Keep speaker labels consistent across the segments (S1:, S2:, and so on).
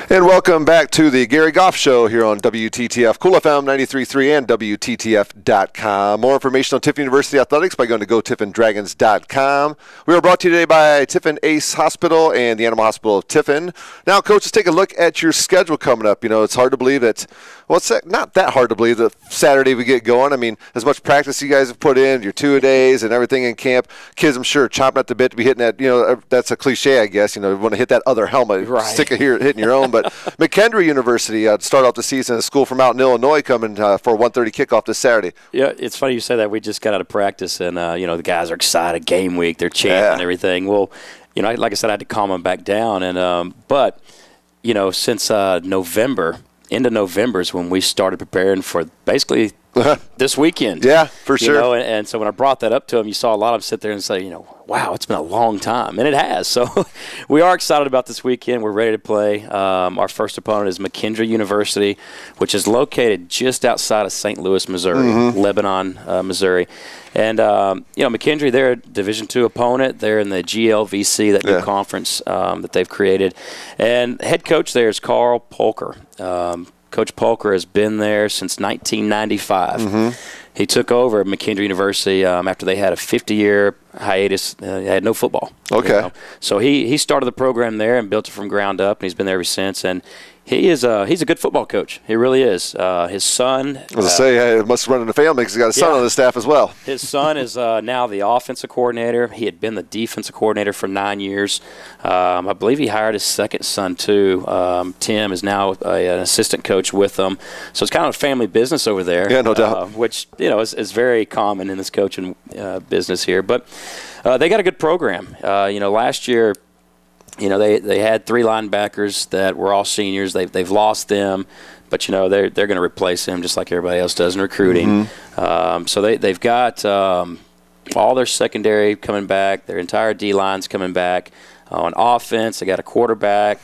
S1: And welcome back to the Gary Goff Show here on WTTF, Cool FM 93.3 and WTTF.com. More information on Tiffin University Athletics by going to GoTiffinDragons.com. We are brought to you today by Tiffin Ace Hospital and the Animal Hospital of Tiffin. Now, Coach, let's take a look at your schedule coming up. You know, it's hard to believe that, well, it's not that hard to believe that Saturday we get going. I mean, as much practice you guys have put in, your two-a-days and everything in camp, kids, I'm sure, chomping at the bit to be hitting that, you know, that's a cliche, I guess. You know, you want to hit that other helmet, right. Stick it here, hitting your own. But McKendree University to start off the season, a school from out in Illinois coming for a 1:30 kickoff this Saturday.
S2: Yeah, it's funny you say that. We just got out of practice, and, you know, the guys are excited. Game week, they're chanting and everything. Well, you know, like I said, I had to calm them back down. And but, you know, since November, into November is when we started preparing for basically this weekend.
S1: Yeah, for sure.
S2: You know, and so when I brought that up to them, you saw a lot of them sit there and say, you know, wow, it's been a long time. And it has. So we are excited about this weekend. We're ready to play. Our first opponent is McKendree University, which is located just outside of St. Louis, Missouri, Lebanon, Missouri. And, you know, McKendree, they're a Division II opponent. They're in the GLVC, that new conference that they've created. And head coach there is Carl Polker. Coach Polker has been there since 1995. He took over at McKendree University after they had a 50-year hiatus. They had no football.
S1: Okay.
S2: You know? So he started the program there and built it from ground up, and he's been there ever since. And he's a good football coach. He really is. His son.
S1: I was going to say, it must run in the family because he's got a son on the staff as well.
S2: His son is now the offensive coordinator. He had been the defensive coordinator for 9 years. I believe he hired his second son, too. Tim is now an assistant coach with them. So it's kind of a family business over there.
S1: Yeah, no doubt.
S2: Which, you know, is very common in this coaching business here. But they got a good program. You know, last year, you know, they had 3 linebackers that were all seniors. They've lost them, but, you know, they're going to replace them just like everybody else does in recruiting. So they've got all their secondary coming back, their entire D-line's coming back. On offense, they got a quarterback,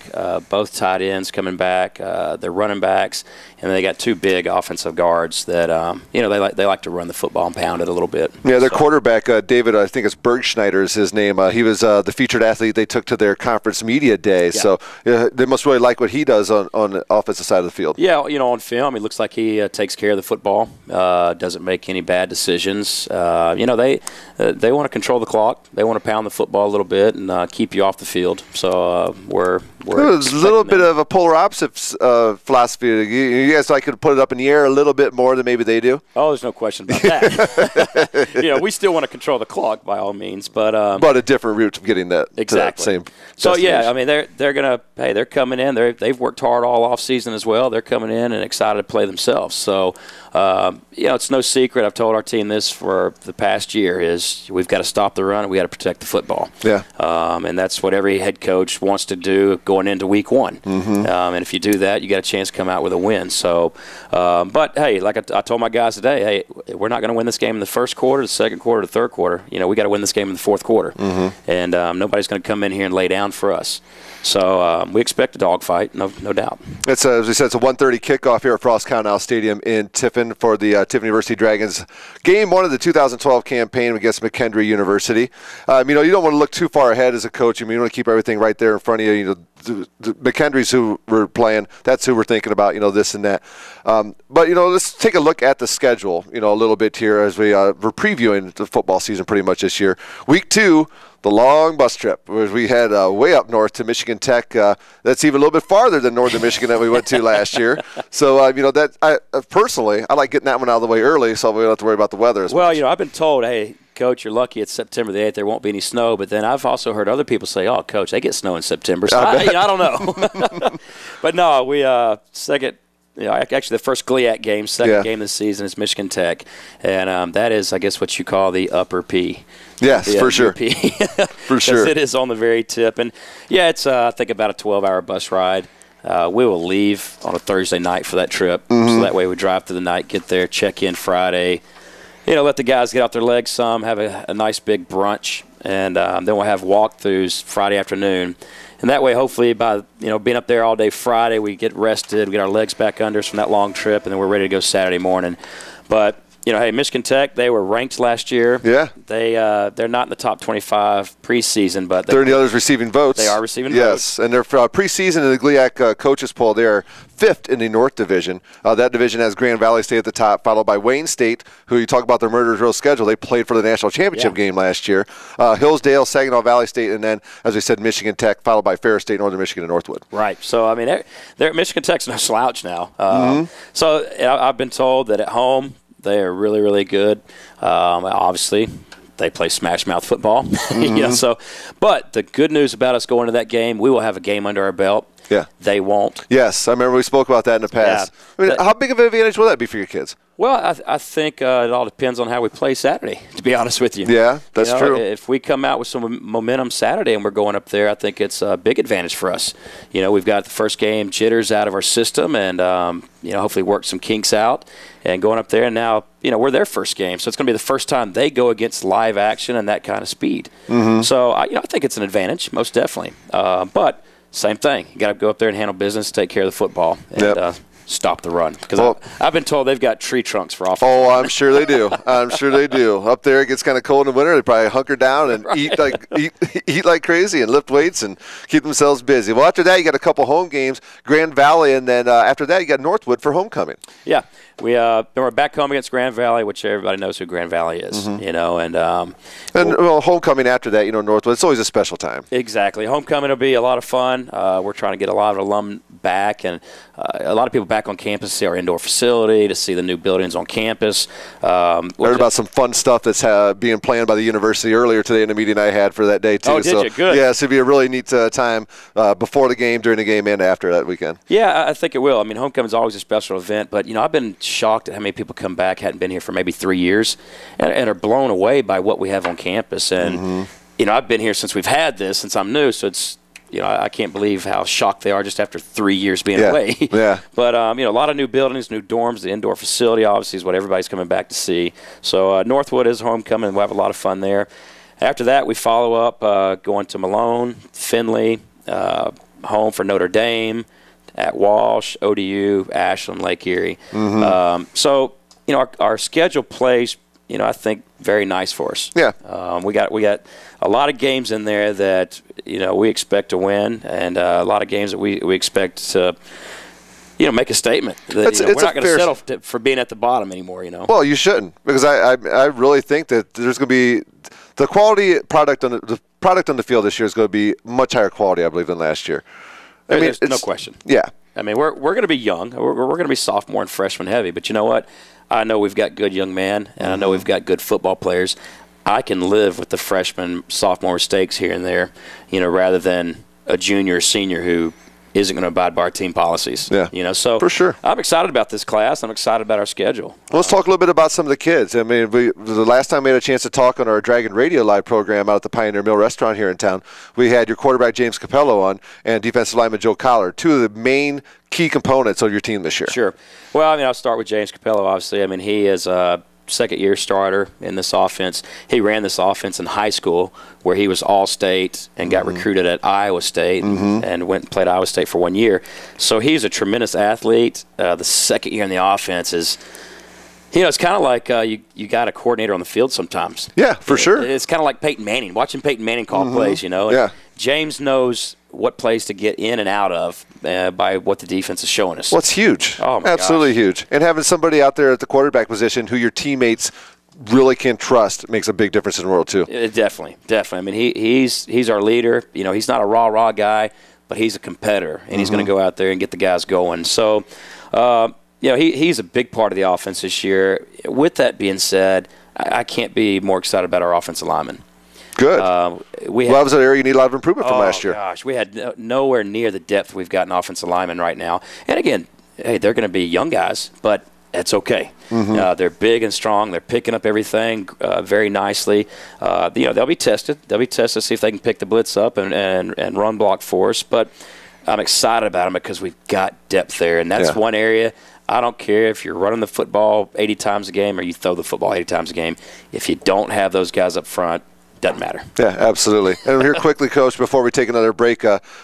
S2: both tight ends coming back, their running backs, and they got 2 big offensive guards that you know, they like to run the football and pound it a little bit. Yeah,
S1: their quarterback, David, I think it's Bergschneider is his name. He was the featured athlete they took to their conference media day. So they must really like what he does on the offensive side of the field.
S2: Yeah, you know, on film, he looks like he takes care of the football, doesn't make any bad decisions. You know, they want to control the clock. They want to pound the football a little bit and keep you off the field. So we're
S1: a little bit of a polar opposite philosophy. You guys like to put it up in the air a little bit more than maybe they do?
S2: Oh, there's no question about that. You know, we still want to control the clock by all means, but
S1: a different route of getting that to that same.
S2: So yeah, I mean they're gonna they're coming in. They've worked hard all off season as well. They're coming in and excited to play themselves. So you know, it's no secret. I've told our team this for the past year is we've got to stop the run and we got to protect the football. Yeah. And that's what every head coach wants to do going into week 1. And if you do that, you got a chance to come out with a win. So, but hey, like I told my guys today, hey, we're not going to win this game in the first quarter, the second quarter, the third quarter. You know, we got to win this game in the fourth quarter. And nobody's going to come in here and lay down for us. So we expect a dogfight, no doubt.
S1: It's as we said, it's a 1:30 kickoff here at Frost County Stadium in Tiffin for the Tiffin University Dragons. Game 1 of the 2012 campaign against McKendree University. You know, you don't want to look too far ahead as a coach. I mean, you want to keep everything right there in front of you. You know, the McKendree's who we're playing. That's who we're thinking about. You know, this and that. But you know, let's take a look at the schedule. You know, a little bit here as we're previewing the football season pretty much this year. Week 2. The long bus trip, where we had way up north to Michigan Tech. That's even a little bit farther than northern Michigan that we went to last year. So, you know, personally, I like getting that one out of the way early so we don't have to worry about the weather as much.
S2: Well, you know, I've been told, hey, Coach, you're lucky it's September the 8th. There won't be any snow. But then I've also heard other people say, oh, Coach, they get snow in September. So I don't know. But no, we second. You know, actually, the first GLIAC game, second game this season is Michigan Tech, and that is, I guess, what you call the upper P.
S1: Yes, for sure. For sure.
S2: It is on the very tip, and yeah, it's I think about a 12-hour bus ride. We will leave on a Thursday night for that trip, so that way we drive through the night, get there, check in Friday. You know, let the guys get out their legs some, have a nice big brunch, and then we'll have walkthroughs Friday afternoon. And that way, hopefully, by being up there all day Friday, we get rested, we get our legs back under us from that long trip, and then we're ready to go Saturday morning. But hey, Michigan Tech, they were ranked last year.
S1: Yeah.
S2: They're not in the top 25 preseason, but
S1: they're in the others receiving votes.
S2: They are receiving votes.
S1: Yes, and they're preseason in the GLIAC coaches poll. They're 5th in the North Division. That division has Grand Valley State at the top, followed by Wayne State, who you talk about their murderer's row schedule. They played for the national championship game last year. Hillsdale, Saginaw Valley State, and then, as we said, Michigan Tech, followed by Ferris State, Northern Michigan, and Northwood.
S2: Right. So, I mean, Michigan Tech's no slouch now. So I've been told that at home, they are really, really good. Obviously, they play smash mouth football. But the good news about us going to that game, we will have a game under our belt.
S1: Yeah.
S2: They won't.
S1: Yes, I remember we spoke about that in the past.
S2: Yeah.
S1: I mean, how big of an advantage will that be for your kids?
S2: Well, I think it all depends on how we play Saturday, to be honest with you.
S1: Yeah, that's true.
S2: If we come out with some momentum Saturday and we're going up there, I think it's a big advantage for us. We've got the first game jitters out of our system and, hopefully work some kinks out and going up there. And now, we're their first game. So it's going to be the first time they go against live action and that kind of speed. So, I think it's an advantage, most definitely. But same thing. You got to go up there and handle business, take care of the football. And, stop the run. Because I've been told they've got tree trunks for offense.
S1: Oh, I'm sure they do. I'm sure they do. Up there, it gets kind of cold in the winter. They probably hunker down and eat like crazy and lift weights and keep themselves busy. Well, after that, you got a couple home games, Grand Valley, and then after that, you got Northwood for homecoming.
S2: Yeah. We're back home against Grand Valley, which everybody knows who Grand Valley is, and
S1: homecoming after that, Northwood, it's always a special time.
S2: Exactly. Homecoming will be a lot of fun. We're trying to get a lot of alum back and a lot of people back on campus to see our indoor facility, to see the new buildings on campus.
S1: Heard about some fun stuff that's being planned by the university earlier today in the meeting I had for that day, too.
S2: Oh, did you? Good.
S1: Yeah, so it'll be a really neat time before the game, during the game, and after that weekend.
S2: Yeah, I think it will. I mean, homecoming is always a special event, but, I've been shocked at how many people come back, hadn't been here for maybe 3 years, and are blown away by what we have on campus. And, I've been here since we've had this, since I'm new, so it's, I can't believe how shocked they are just after 3 years being away.
S1: Yeah.
S2: But, a lot of new buildings, new dorms, the indoor facility, obviously, is what everybody's coming back to see. So Northwood is homecoming. We'll have a lot of fun there. After that, we follow up going to Malone, Findlay, home for Notre Dame, at Walsh, ODU, Ashland, Lake Erie. So, our schedule plays, I think very nice for us.
S1: Yeah.
S2: We got a lot of games in there that, we expect to win, and a lot of games that we expect to, make a statement. That, we're not going to settle for being at the bottom anymore,
S1: Well, you shouldn't, because I really think that there's going to be the quality product on the field this year is going to be much higher quality, I believe, than last year.
S2: There's no question.
S1: Yeah.
S2: I mean, we're going to be young. We're going to be sophomore and freshman heavy. But you know what? I know we've got good young men, and I know we've got good football players. I can live with the freshman, sophomore mistakes here and there, rather than a junior or senior who isn't going to abide by our team policies.
S1: Yeah.
S2: So
S1: for sure.
S2: I'm excited about this class. I'm excited about our schedule.
S1: Well, let's talk a little bit about some of the kids. I mean, the last time we had a chance to talk on our Dragon Radio Live program out at the Pioneer Mill Restaurant here in town, we had your quarterback James Capello on and defensive lineman Joe Collard, two of the main key components of your team this year.
S2: Sure. Well, I'll start with James Capello, obviously. He is second-year starter in this offense. He ran this offense in high school where he was all-state and got recruited at Iowa State and went and played Iowa State for 1 year. So he's a tremendous athlete. The second year in the offense is, it's kind of like you got a coordinator on the field sometimes.
S1: Yeah, for sure.
S2: It's kind of like Peyton Manning. Watching Peyton Manning call plays,
S1: Yeah.
S2: James knows what plays to get in and out of by what the defense is showing us.
S1: Well, it's huge.
S2: Oh, my
S1: Absolutely
S2: gosh.
S1: huge. And having somebody out there at the quarterback position who your teammates really can trust makes a big difference in the world, too.
S2: Definitely. He's our leader. He's not a rah-rah guy, but he's a competitor, and he's going to go out there and get the guys going. So, he's a big part of the offense this year. With that being said, I can't be more excited about our offensive linemen.
S1: Good. That was an area you need a lot of improvement from last year.
S2: Oh, gosh. We had nowhere near the depth we've got in offensive linemen right now. And, again, hey, they're going to be young guys, but that's okay. They're big and strong. They're picking up everything very nicely. They'll be tested. They'll be tested to see if they can pick the blitz up and run block for us. But I'm excited about them because we've got depth there, and that's one area. I don't care if you're running the football 80 times a game or you throw the football 80 times a game. If you don't have those guys up front, doesn't matter.
S1: Yeah, absolutely. And here quickly, Coach, before we take another break,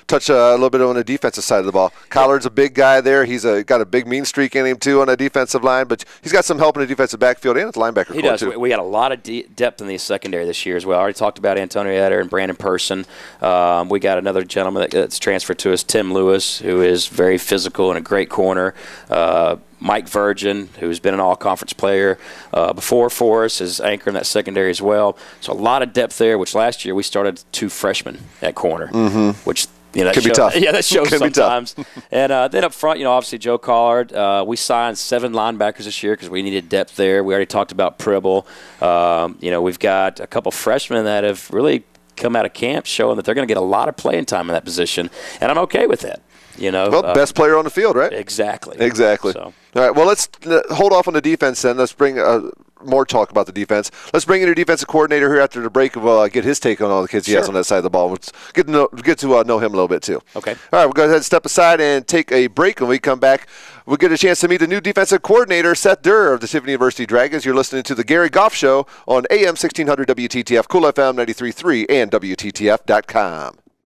S1: touch a little bit on the defensive side of the ball. Collard's a big guy there. He's got a big mean streak in him, too, on the defensive line, but he's got some help in the defensive backfield and at the linebacker
S2: He
S1: core,
S2: does.
S1: too.
S2: We got a lot of depth in the secondary this year as well. I already talked about Antonio Etter and Brandon Person. We got another gentleman that's transferred to us, Tim Lewis, who is very physical and a great corner. Mike Virgin, who's been an all-conference player before for us, is anchoring that secondary as well. So a lot of depth there, which last year we started 2 freshmen at corner, which that
S1: can be tough.
S2: Yeah, that shows
S1: can
S2: sometimes. And then up front, obviously Joe Collard. We signed 7 linebackers this year because we needed depth there. We already talked about Pribble. We've got a couple freshmen that have really come out of camp showing that they're going to get a lot of playing time in that position, and I'm okay with that.
S1: Well, best player on the field, right?
S2: Exactly.
S1: So. All right, well, let's hold off on the defense then. Let's bring more talk about the defense. Let's bring in your defensive coordinator here after the break. We'll get his take on all the kids he has on that side of the ball. Let's get to know him a little bit, too.
S2: Okay.
S1: All right, we'll go ahead and step aside and take a break. When we come back, we'll get a chance to meet the new defensive coordinator, Seth Durr of the Tiffin University Dragons. You're listening to the Gary Goff Show on AM 1600 WTTF, Cool FM 93.3, and WTTF.com.